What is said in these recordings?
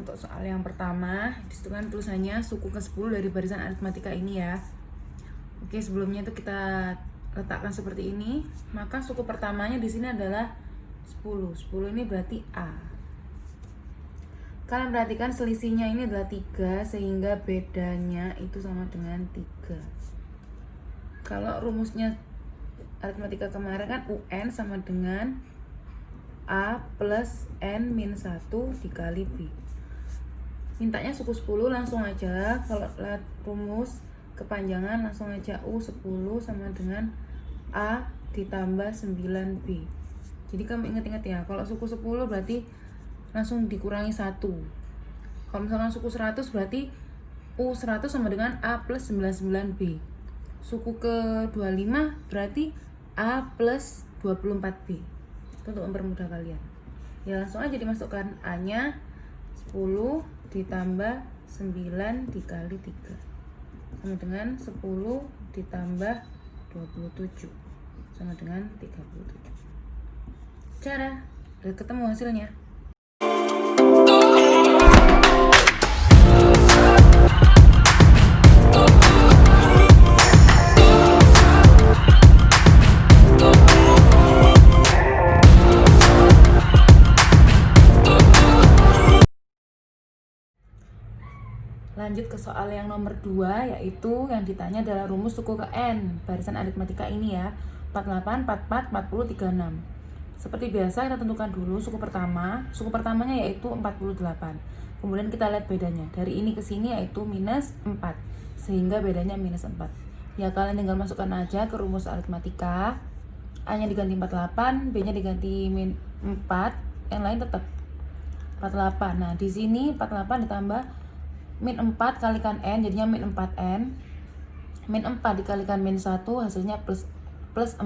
untuk soal yang pertama, disitu kan tulisannya suku ke-10 dari barisan aritmatika ini ya. Oke, sebelumnya itu kita letakkan seperti ini. Maka suku pertamanya di sini adalah 10. 10 ini berarti A. Kalian perhatikan selisihnya ini adalah 3, sehingga bedanya itu sama dengan 3. Kalau rumusnya aritmatika kemarin kan UN sama dengan A plus N min 1 dikali B. Mintanya suku 10, langsung aja. Kalau lihat rumus kepanjangan langsung aja U10 sama dengan A ditambah 9B. Jadi kamu ingat-ingat ya, kalau suku 10 berarti langsung dikurangi 1. Kalau misalkan suku 100 berarti U100 sama dengan A plus 99B. Suku ke-25 berarti A plus 24B. Itu untuk mempermudah kalian. Ya langsung aja dimasukkan A-nya 10 ditambah 9 dikali 3 sama dengan 10 ditambah 27 sama dengan 37. Cara, udah ketemu hasilnya. Lanjut ke soal yang nomor 2, yaitu yang ditanya adalah rumus suku ke N barisan aritmatika ini ya, 48, 44, 40, 36. Seperti biasa kita tentukan dulu suku pertama. Suku pertamanya yaitu 48. Kemudian kita lihat bedanya. Dari ini ke sini yaitu minus 4, sehingga bedanya minus 4. Ya kalian tinggal masukkan aja ke rumus aritmatika. A-nya diganti 48, B-nya diganti min 4, yang lain tetap 48. Nah, di sini 48 ditambah min 4 kalikan N, jadinya min 4N. Min 4 dikalikan min 1, hasilnya plus 4.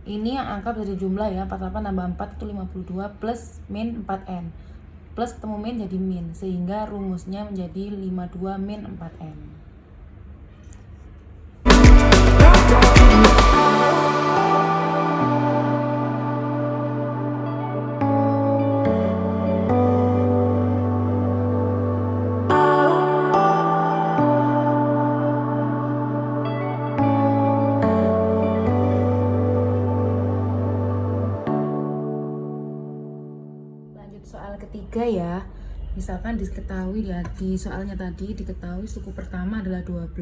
Ini yang angka dari jumlah ya, 48 tambah 4 itu 52 plus min 4N. Plus ketemu min jadi min, sehingga rumusnya menjadi 52 min 4N. Soal ketiga ya, misalkan diketahui ya, di soalnya tadi diketahui suku pertama adalah 12,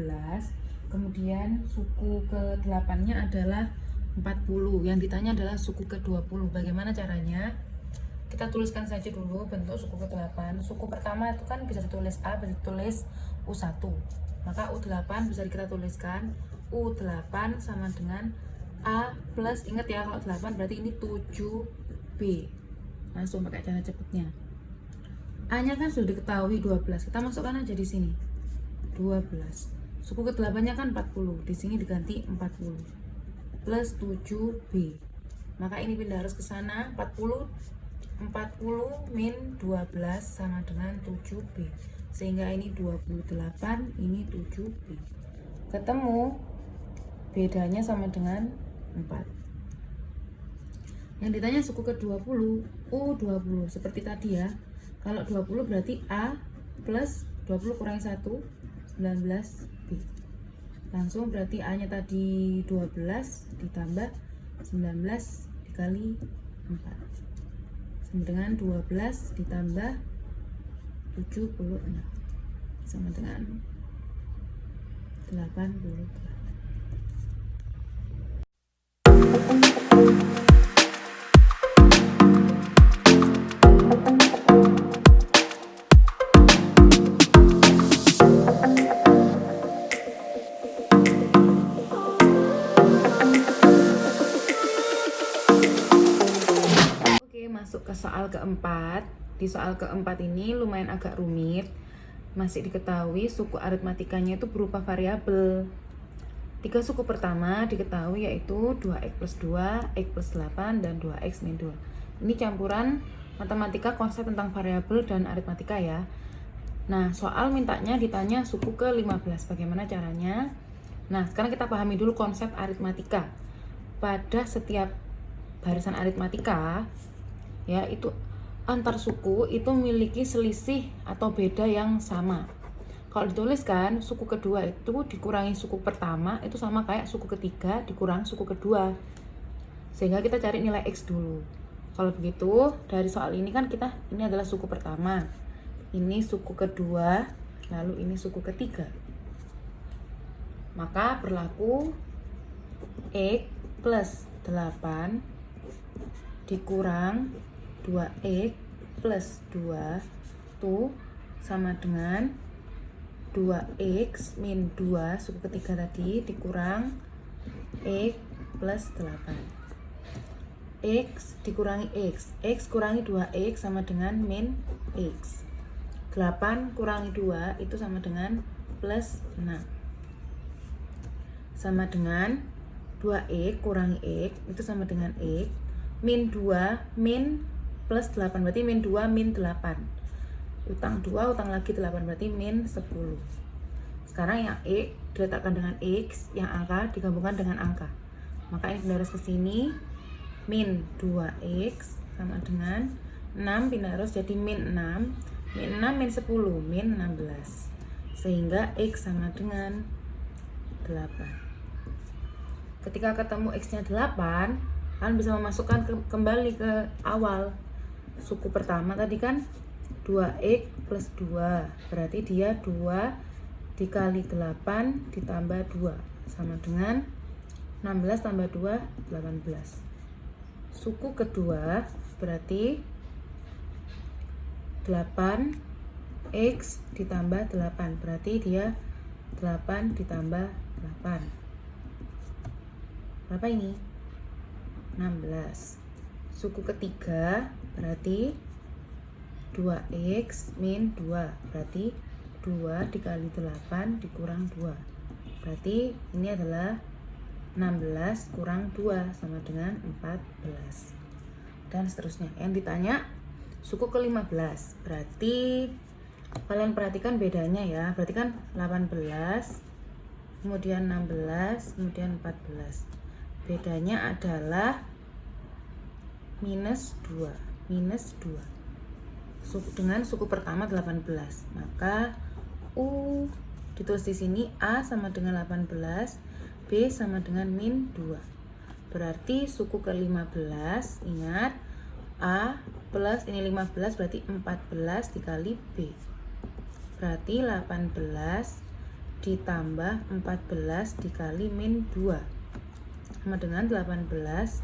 kemudian suku ke-8 nya adalah 40, yang ditanya adalah suku ke-20. Bagaimana caranya? Kita tuliskan saja dulu bentuk suku ke-8. Suku pertama itu kan bisa ditulis A, bisa ditulis U1, maka U8 bisa kita tuliskan U8 sama dengan A plus, ingat ya kalau 8 berarti ini 7B. Langsung pakai cara cepatnya. A-nya kan sudah diketahui 12. Kita masukkan aja di sini. 12. Suku ke-8-nya kan 40. Di sini diganti 40. Plus 7B. Maka ini pindah harus ke sana. 40 min 12 sama dengan 7B. Sehingga ini 28, ini 7B. Ketemu bedanya sama dengan 4. Yang ditanya suku ke-20, U20, seperti tadi ya. Kalau 20 berarti A plus 20 kurangi 1, 19B. Langsung berarti A-nya tadi 12 ditambah 19 dikali 4 sama dengan 12 ditambah 76 sama dengan 88. Masuk ke soal keempat. Di soal keempat ini lumayan agak rumit. Masih diketahui suku aritmatikanya itu berupa variabel. 3 suku pertama diketahui yaitu 2x plus 2, x plus 8, dan 2x min 2. Ini campuran matematika konsep tentang variabel dan aritmatika ya. Nah, soal mintanya ditanya suku ke-15. Bagaimana caranya? Nah, sekarang kita pahami dulu konsep aritmatika. Pada setiap barisan aritmatika ya, itu antar suku itu memiliki selisih atau beda yang sama. Kalau dituliskan suku kedua itu dikurangi suku pertama itu sama kayak suku ketiga dikurang suku kedua. Sehingga kita cari nilai X dulu. Kalau begitu, dari soal ini kan ini adalah suku pertama. Ini suku kedua, lalu ini suku ketiga. Maka berlaku X plus 8 dikurang 2X plus 2 itu sama dengan 2X min 2 suku ketiga tadi dikurang X plus 8. X dikurangi X kurangi 2X sama dengan min X. 8 kurangi 2 itu sama dengan plus 6. Sama dengan 2X kurangi X itu sama dengan X. Min 2 min plus 8 berarti min 2 min 8. Utang 2, utang lagi 8 berarti min 10. Sekarang yang X diletakkan dengan X, yang angka digabungkan dengan angka. Maka ini pindah arus ke sini. Min 2X sama dengan 6 pindah arus jadi min 6. Min 6 min 10, min 16. Sehingga X sama dengan 8. Ketika ketemu X-nya 8, kalian bisa memasukkan kembali ke awal. Suku pertama tadi kan 2X plus 2, berarti dia 2 dikali 8 ditambah 2 sama dengan 16 tambah 2, 18. Suku kedua berarti 8X ditambah 8, berarti dia 8 ditambah 8. Berapa ini? 16. Suku ketiga berarti 2X min 2, berarti 2 dikali 8 dikurang 2, berarti ini adalah 16 kurang 2 sama dengan 14, dan seterusnya. Yang ditanya suku ke-15, berarti kalian perhatikan bedanya ya. Berarti kan 18 kemudian 16 kemudian 14, bedanya adalah minus 2 dengan suku pertama 18. Maka U ditulis di sini A sama dengan 18, B sama dengan min 2. Berarti suku ke-15, ingat A plus ini 15 berarti 14 dikali B. Berarti 18 ditambah 14 dikali min 2 sama dengan 18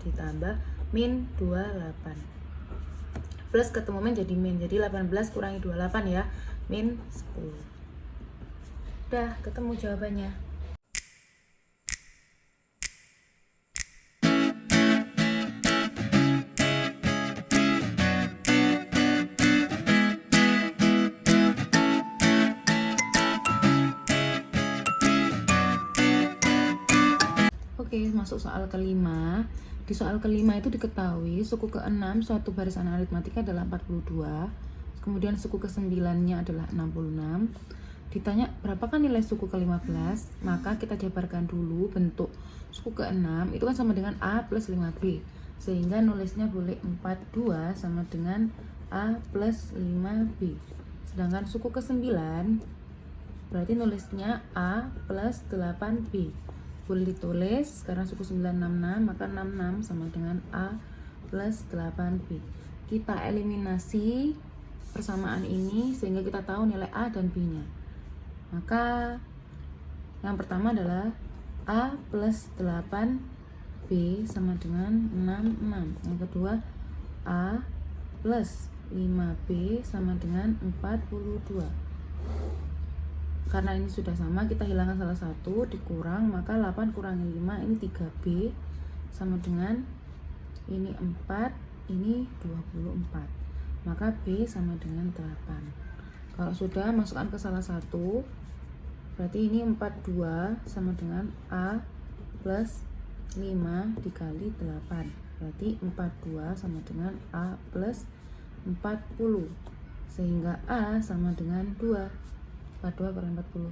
ditambah min 28. Plus ketemu min jadi min, jadi 18 kurangi 28 ya, min 10. Udah ketemu jawabannya. Oke, masuk soal kelima. Di soal kelima itu diketahui suku ke-6 suatu barisan aritmatika adalah 42, kemudian suku ke-9-nya adalah 66. Ditanya berapakah nilai suku ke-15, maka kita jabarkan dulu bentuk suku ke-6 itu kan sama dengan A plus 5B, sehingga nulisnya boleh 42 sama dengan A plus 5B. Sedangkan suku ke-9 berarti nulisnya A plus 8B. Boleh ditulis karena suku 966, maka 66 sama dengan A plus 8B. Kita eliminasi persamaan ini sehingga kita tahu nilai A dan B nya. Maka yang pertama adalah A plus 8B sama dengan 66. Yang kedua A plus 5B sama dengan 42. Karena ini sudah sama, kita hilangkan salah satu, dikurang, maka 8 kurangi 5, ini 3B, sama dengan ini 4, ini 24. Maka B sama dengan 8. Kalau sudah, masukkan ke salah satu, berarti ini 42 sama dengan A plus 5 dikali 8. Berarti 42 sama dengan A plus 40. Sehingga A sama dengan 2. 42 kurang 40.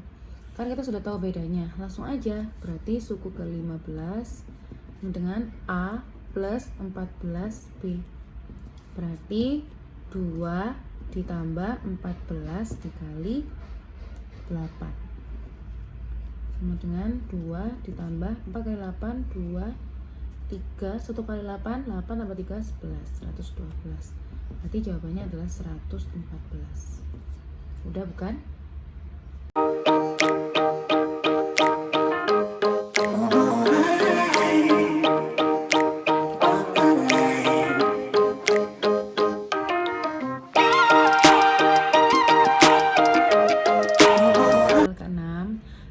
Kan kita sudah tahu bedanya. Langsung aja. Berarti suku ke-15 dengan A plus 14B. Berarti 2 ditambah 14 dikali 8 sama dengan 2 ditambah 4 kali 8, 2, 3, 1 kali 8, 8 tambah 3, 11, 112. Berarti jawabannya adalah 114. Udah bukan?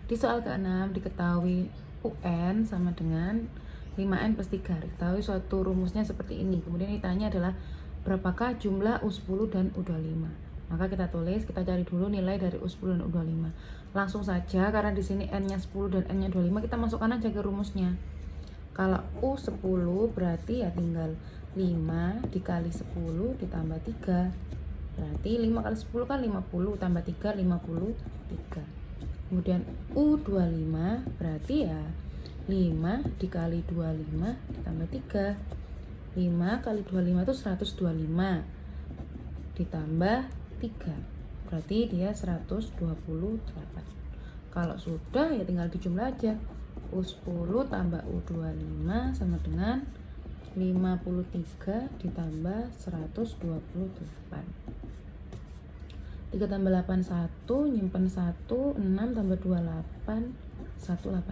Di soal ke-6 diketahui UN sama dengan 5N plus 3. Diketahui suatu rumusnya seperti ini. Kemudian ditanya adalah berapakah jumlah U10 dan U25. Maka kita tulis, kita cari dulu nilai dari U10 dan U25. Langsung saja karena di sini N-nya 10 dan N-nya 25, kita masukkan aja ke rumusnya. Kalau U10 berarti ya tinggal 5 dikali 10 ditambah 3. Berarti 5 kali 10 kan 50 tambah 3, 53. Kemudian U25 berarti ya 5 dikali 25 ditambah 3. 5 kali 25 itu 125 ditambah 3. Berarti dia 128. Kalau sudah ya tinggal dijumlah aja. U10 tambah U25 sama dengan 53 ditambah 128. 3 tambah 8, 1, nyimpen 1, 6 tambah 28, 181.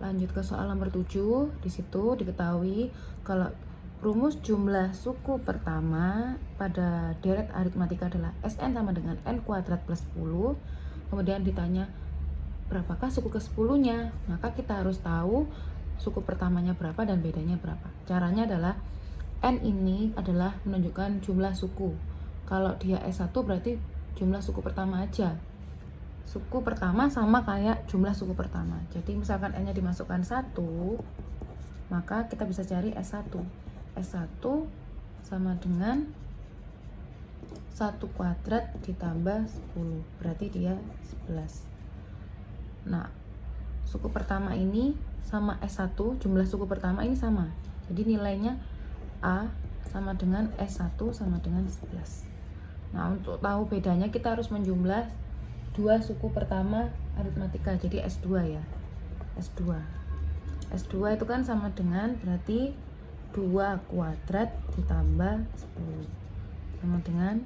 Lanjut ke soal nomor 7. Di situ diketahui kalau rumus jumlah suku pertama pada deret aritmatika adalah Sn sama dengan N kuadrat plus 10. Kemudian ditanya berapakah suku ke-10-nya. Maka kita harus tahu suku pertamanya berapa dan bedanya berapa. Caranya adalah N ini adalah menunjukkan jumlah suku. Kalau dia S1 berarti jumlah suku pertama aja. Suku pertama sama kayak jumlah suku pertama. Jadi misalkan N-nya dimasukkan 1, maka kita bisa cari S1. S1 sama dengan 1 kuadrat ditambah 10, berarti dia 11. Nah, suku pertama ini sama S1, jumlah suku pertama ini sama. Jadi nilainya A sama dengan S1 sama dengan 11. Nah, untuk tahu bedanya kita harus menjumlah dua suku pertama aritmatika, jadi S2 ya. S2 itu kan sama dengan berarti 2 kuadrat ditambah 10 sama dengan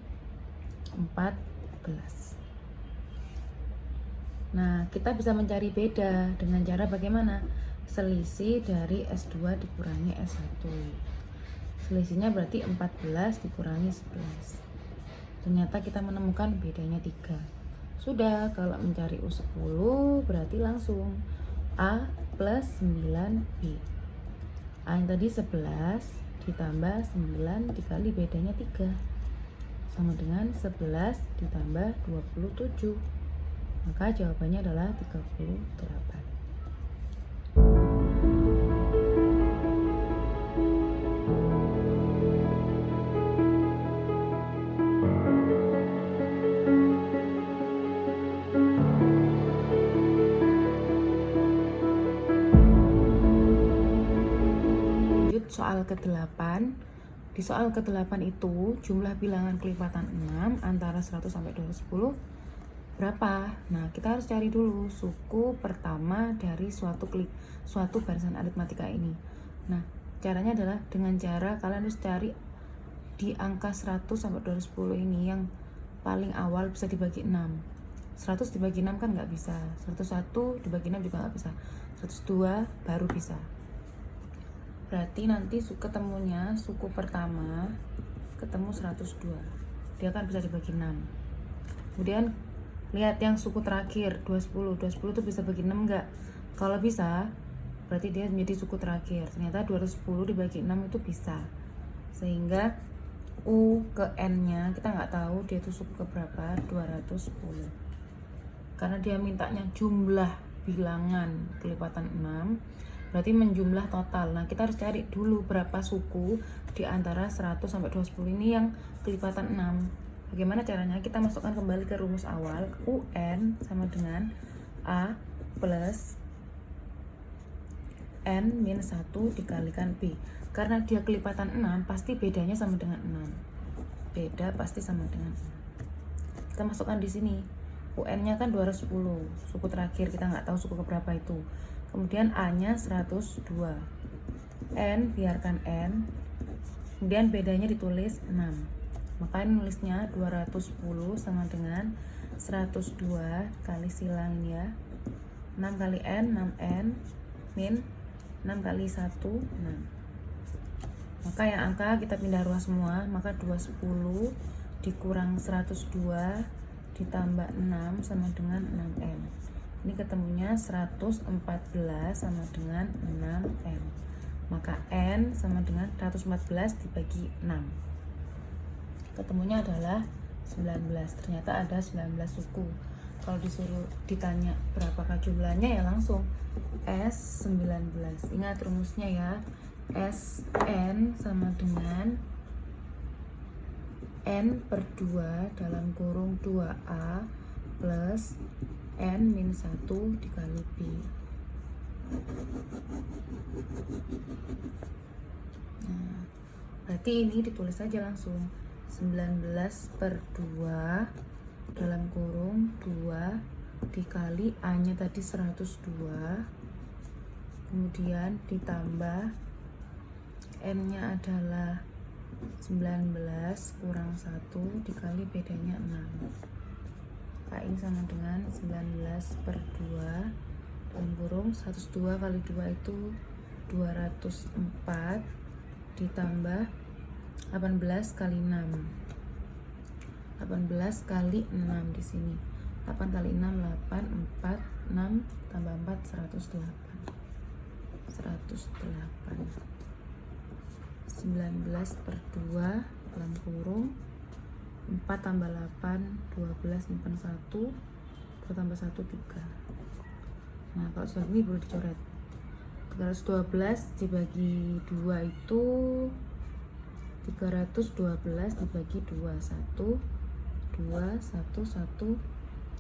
14. Nah, kita bisa mencari beda dengan cara bagaimana? Selisih dari S2 dikurangi S1. Selisihnya berarti 14 dikurangi 11. Ternyata kita menemukan bedanya 3. Sudah, kalau mencari U10 berarti langsung A plus 9B. A yang tadi 11 ditambah 9 dikali bedanya 3 sama dengan 11 ditambah 27. Maka jawabannya adalah 38. Soal ke-8. Di soal ke-8 itu jumlah bilangan kelipatan 6 antara 100 sampai 210 berapa? Nah, kita harus cari dulu suku pertama dari suatu barisan aritmatika ini. Nah, caranya adalah dengan cara kalian harus cari di angka 100 sampai 210 ini yang paling awal bisa dibagi 6. 100 dibagi 6 kan nggak bisa. 101 dibagi 6 juga nggak bisa. 102 baru bisa. Berarti nanti ketemunya suku pertama ketemu 102. Dia kan bisa dibagi 6. Kemudian lihat yang suku terakhir 210. 210 itu bisa bagi 6 enggak? Kalau bisa, berarti dia menjadi suku terakhir. Ternyata 210 dibagi 6 itu bisa. Sehingga U ke N-nya kita nggak tahu dia itu suku ke berapa, 210. Karena dia mintanya jumlah bilangan kelipatan 6, berarti menjumlah total. Nah, kita harus cari dulu berapa suku di antara 100 sampai 210 ini yang kelipatan 6. Bagaimana caranya? Kita masukkan kembali ke rumus awal. UN sama dengan A plus N min 1 dikalikan B. Karena dia kelipatan 6, pasti bedanya sama dengan 6. Beda pasti sama dengan 6. Kita masukkan di sini. UN-nya kan 210, suku terakhir, kita nggak tahu suku keberapa itu. Kemudian A-nya 102. N, biarkan N. Kemudian bedanya ditulis 6. Maka ini nulisnya 210 sama dengan 102 kali silang ya. 6 kali N, 6N, min 6 kali 1, 6. Maka yang angka kita pindah ruas semua, maka 210 dikurang 102 ditambah 6 sama dengan 6M. Ini ketemunya 114 sama dengan 6M. Maka N sama dengan 114 dibagi 6. Ketemunya adalah 19. Ternyata ada 19 suku. Kalau disuruh ditanya berapakah jumlahnya, ya langsung S19. Ingat rumusnya ya. SN sama dengan N per 2 dalam kurung 2A plus N min 1 dikali B. Nah, berarti ini ditulis saja langsung 19 per 2 dalam kurung 2 dikali A-nya tadi 102, kemudian ditambah N-nya adalah 19 kurang 1 dikali bedanya 6. K ini sama dengan 19 per 2 dalam kurung 102 kali 2 itu 204 ditambah 18 kali 6. 18 kali 6 di sini. 8 kali 6 8, 4, 6 tambah 4 108. 19 per 2 dalam kurung 4 tambah 8 12 simpan 1 2 tambah 1 3. Nah, kalau sudah ini boleh dicoret. 312 dibagi 2 itu 312 dibagi 2 1 2 1 1 5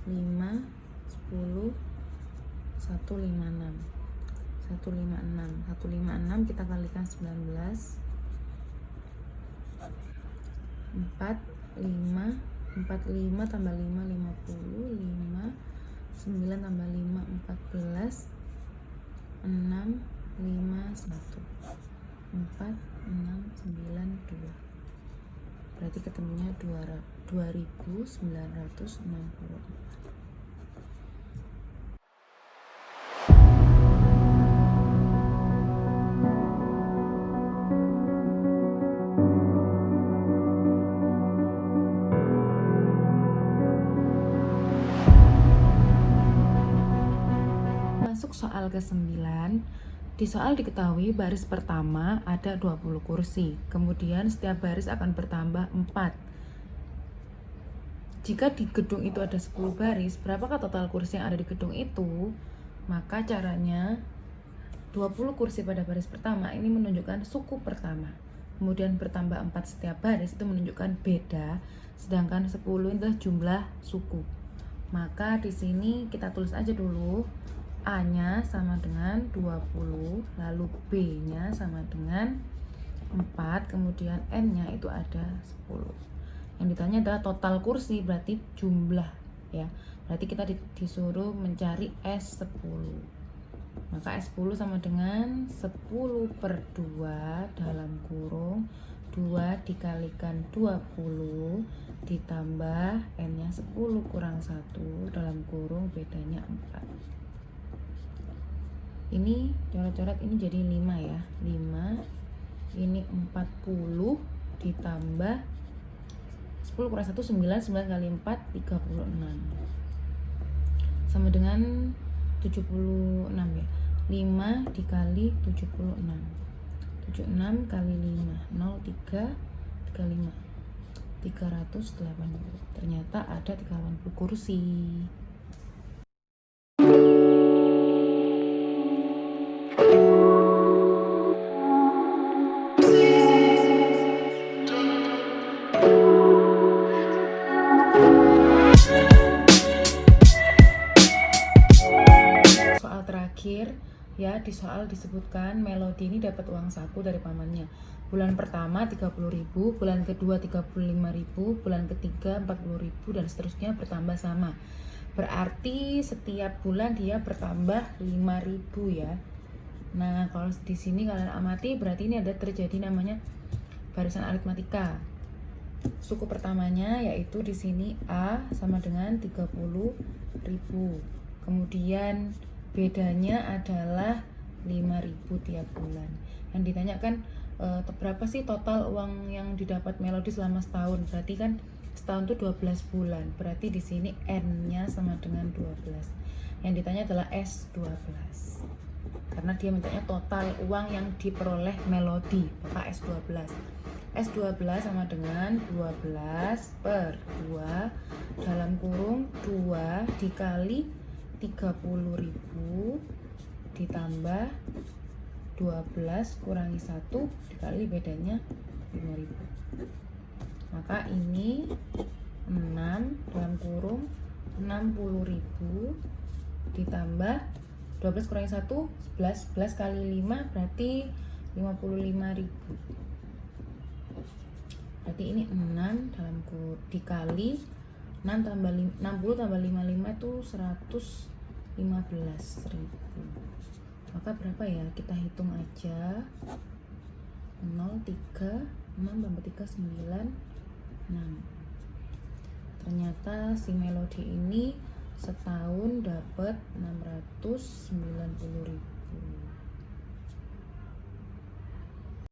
10 156 156 kita kalikan 19 4 5 45 tambah 5 50 5 9 tambah 5 14 6 5 1 4 6 9 2. Berarti ketemunya 2964. Masuk soal ke-9. Di soal diketahui baris pertama ada 20 kursi, kemudian setiap baris akan bertambah 4. Jika di gedung itu ada 10 baris, berapakah total kursi yang ada di gedung itu? Maka caranya 20 kursi pada baris pertama ini menunjukkan suku pertama. Kemudian bertambah 4 setiap baris itu menunjukkan beda, sedangkan 10 itu adalah jumlah suku. Maka di sini kita tulis aja dulu. A-nya sama dengan 20, lalu B-nya sama dengan 4, kemudian N-nya itu ada 10. Yang ditanya adalah total kursi, berarti jumlah ya. Berarti kita disuruh mencari S10. Maka S10 sama dengan 10 per 2 dalam kurung 2 dikalikan 20 ditambah N-nya 10 kurang 1 dalam kurung bedanya 4. Ini coret-coret ini jadi 5 ya. 5 ini 40 ditambah 10 kurang 1 9, 9 kali 4 36 sama dengan 76 ya. 5 dikali 76 76 kali 5 0 3 35 380. Ternyata ada 380 kursi. terakhir ya, di soal disebutkan Melody ini dapat uang saku dari pamannya. Bulan pertama 30.000, bulan kedua 35.000, bulan ketiga 40.000 dan seterusnya bertambah sama. Berarti setiap bulan dia bertambah 5.000 ya. Nah, kalau di sini kalian amati berarti ini ada terjadi namanya barisan aritmatika. Suku pertamanya yaitu di sini A sama dengan 30.000. Kemudian bedanya adalah 5.000 tiap bulan. Yang ditanyakan berapa sih total uang yang didapat Melody selama setahun? Berarti kan setahun itu 12 bulan. Berarti di sini N-nya sama dengan 12. Yang ditanya adalah S12. Karena dia mintanya total uang yang diperoleh Melody, maka S12. S12 sama dengan 12 per 2 dalam kurung 2 dikali 30.000 ditambah 12 kurangi 1 dikali bedanya 5.000. Maka ini 6 dalam kurung 60.000 ditambah 12 kurangi 1 11, 11 kali 5 berarti 55.000. Berarti ini 6 dalam kurung dikali 60 tambah 55 itu 115.000. Maka berapa ya? Kita hitung aja. 0, 3, 6 tambah 3, 9, 6. Ternyata si Melody ini setahun dapat 690.000.